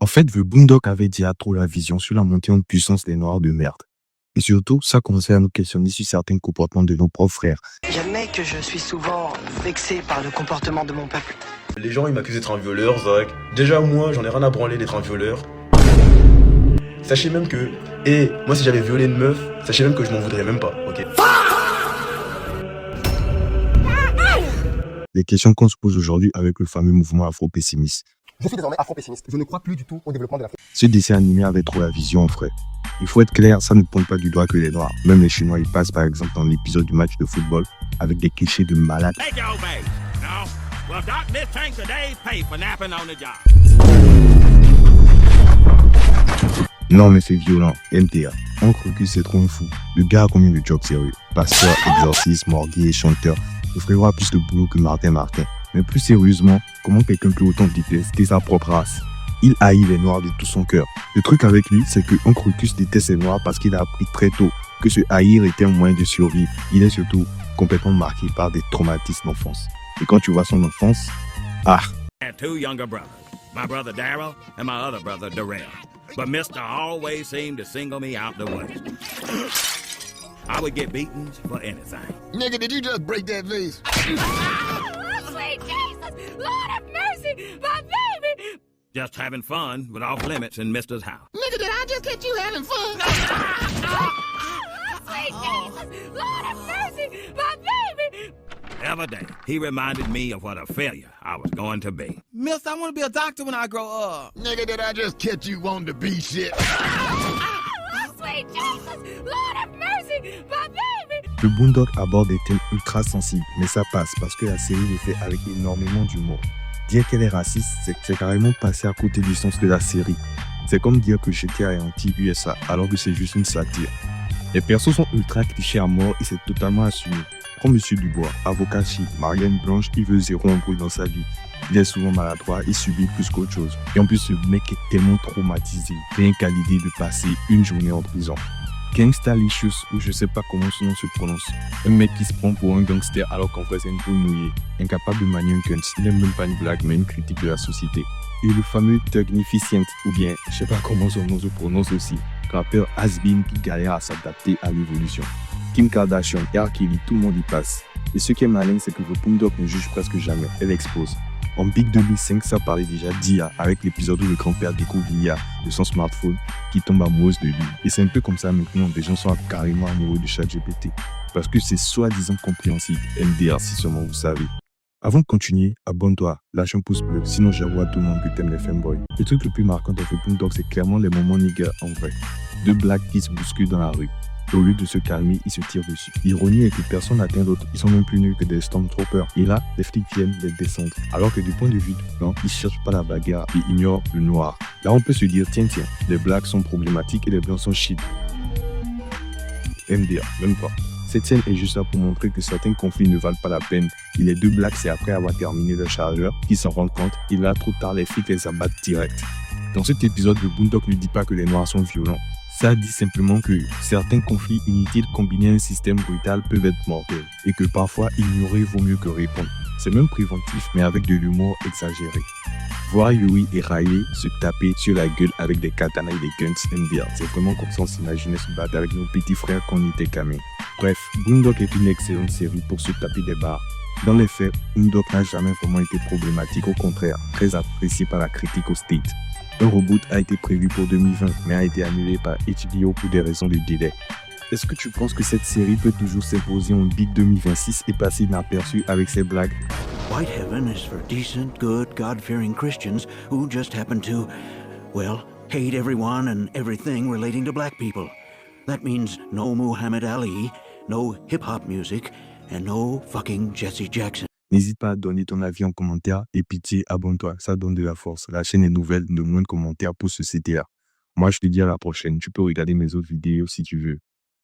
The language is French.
En fait, The Boondock avait déjà trop la vision sur la montée en puissance des Noirs de merde. Et surtout, ça commençait à nous questionner sur certains comportements de nos propres frères. J'admets que je suis souvent vexé par le comportement de mon peuple. Les gens ils m'accusent d'être un violeur, Zach. Déjà moi, j'en ai rien à branler d'être un violeur. Sachez même que, moi si j'avais violé une meuf, sachez même que je m'en voudrais même pas, ok? Les questions qu'on se pose aujourd'hui avec le fameux mouvement afro-pessimiste. Je suis désormais afro-pessimiste. Je ne crois plus du tout au développement de l'Afrique. Ce dessin animé avait trop la vision, frère. Il faut être clair, ça ne pointe pas du doigt que les Noirs. Même les Chinois, ils passent par exemple dans l'épisode du match de football avec des clichés de malades. Non mais c'est violent, MTA. On croit que c'est trop un fou. Le gars a combien de jobs sérieux? Pasteur, exorciste, mordier, chanteur. Le frérot a plus de boulot que Martin. Mais plus sérieusement, comment quelqu'un peut autant détester sa propre race? Il haït les Noirs de tout son cœur. Le truc avec lui, c'est que Crocus déteste les Noirs parce qu'il a appris très tôt que se haïr était un moyen de survivre. Il est surtout complètement marqué par des traumatismes d'enfance. Et quand tu vois son enfance, I had two younger brothers, my brother Daryl and my other brother Darrell. But Mister always seemed to single me out the way. I would get beaten for anything. Nigga, did you just break that vase? Sweet Jesus! Lord have mercy! My baby! Just having fun with off limits in Mister's house. Nigga, did I just catch you having fun? Sweet Jesus! Lord have mercy! My baby! Every day, he reminded me of what a failure I was going to be. Miss, I want to be a doctor when I grow up. Nigga, did I just catch you wanting to be shit? Sweet Jesus! Lord have mercy! My baby! le Boondock aborde des thèmes ultra sensibles, mais ça passe parce que la série le fait avec énormément d'humour. Dire qu'elle est raciste, c'est carrément passer à côté du sens de la série. C'est comme dire que GTA est anti-USA, alors que c'est juste une satire. Les persos sont ultra clichés à mort et c'est totalement assumé. Prends Monsieur Dubois, avocat chic, Marianne Blanche, il veut zéro embrouille dans sa vie. Il est souvent maladroit et subit plus qu'autre chose. Et en plus, ce mec est tellement traumatisé, rien qu'à l'idée de passer une journée en prison. Gangstalicious, ou je sais pas comment son nom se prononce. Un mec qui se prend pour un gangster alors qu'en vrai c'est une poule mouillée. Incapable de manier un gun, il n'aime même pas une blague mais une critique de la société. Et le fameux Thugnificient, ou bien, je sais pas comment son nom se prononce aussi, rappeur has-been qui galère à s'adapter à l'évolution. Kim Kardashian et R. Kelly, tout le monde y passe. Et ce qui est malin, c'est que The Boondock ne juge presque jamais, elle expose. En Big 2005, ça parlait déjà d'IA, avec l'épisode où le grand-père découvre l'IA de son smartphone qui tombe amoureuse de lui. Et c'est un peu comme ça maintenant, les gens sont carrément amoureux de ChatGPT. Parce que c'est soi-disant compréhensible, MDR si seulement vous savez. Avant de continuer, abonne-toi, lâche un pouce bleu, sinon j'avoue à tout le monde que t'aimes les fanboys. Le truc le plus marquant de The Boondock, c'est clairement les moments nigga en vrai. Deux blacks qui se bousculent dans la rue. Et au lieu de se calmer, ils se tirent dessus. L'ironie est que personne n'atteint l'autre. Ils sont même plus nuls que des Stormtroopers. Et là, les flics viennent les descendre. Alors que du point de vue du blanc, ils cherchent pas la bagarre et ignorent le noir. Là, on peut se dire, tiens, les blacks sont problématiques et les blancs sont shit. MDA, même pas. Cette scène est juste là pour montrer que certains conflits ne valent pas la peine. Et les deux blacks, c'est après avoir terminé leur chargeur qu'ils s'en rendent compte. Et là, trop tard, les flics les abattent direct. Dans cet épisode, le Boondock ne dit pas que les noirs sont violents. Ça dit simplement que certains conflits inutiles combinés à un système brutal peuvent être mortels et que parfois ignorer vaut mieux que répondre. C'est même préventif mais avec de l'humour exagéré. Voir Yui et Riley se taper sur la gueule avec des katanas et des guns MDR, c'est vraiment comme ça on s'imaginait se battre avec nos petits frères quand on était gamins. Bref, Boondock est une excellente série pour se taper des barres. Dans les faits, Boondock n'a jamais vraiment été problématique, au contraire, très apprécié par la critique au State. Un reboot a été prévu pour 2020, mais a été annulé par HBO pour des raisons de délai. Est-ce que tu penses que cette série peut toujours s'imposer en Big 2026 et passer inaperçue avec ses blagues? White heaven is for decent, good, God-fearing Christians who just happen to, well, hate everyone and everything relating to black people. That means no Muhammad Ali, no hip-hop music, and no fucking Jesse Jackson. N'hésite pas à donner ton avis en commentaire et pitié, abonne-toi, ça donne de la force. La chaîne est nouvelle, de moins de commentaires pour ce CTA. Moi, je te dis à la prochaine. Tu peux regarder mes autres vidéos si tu veux.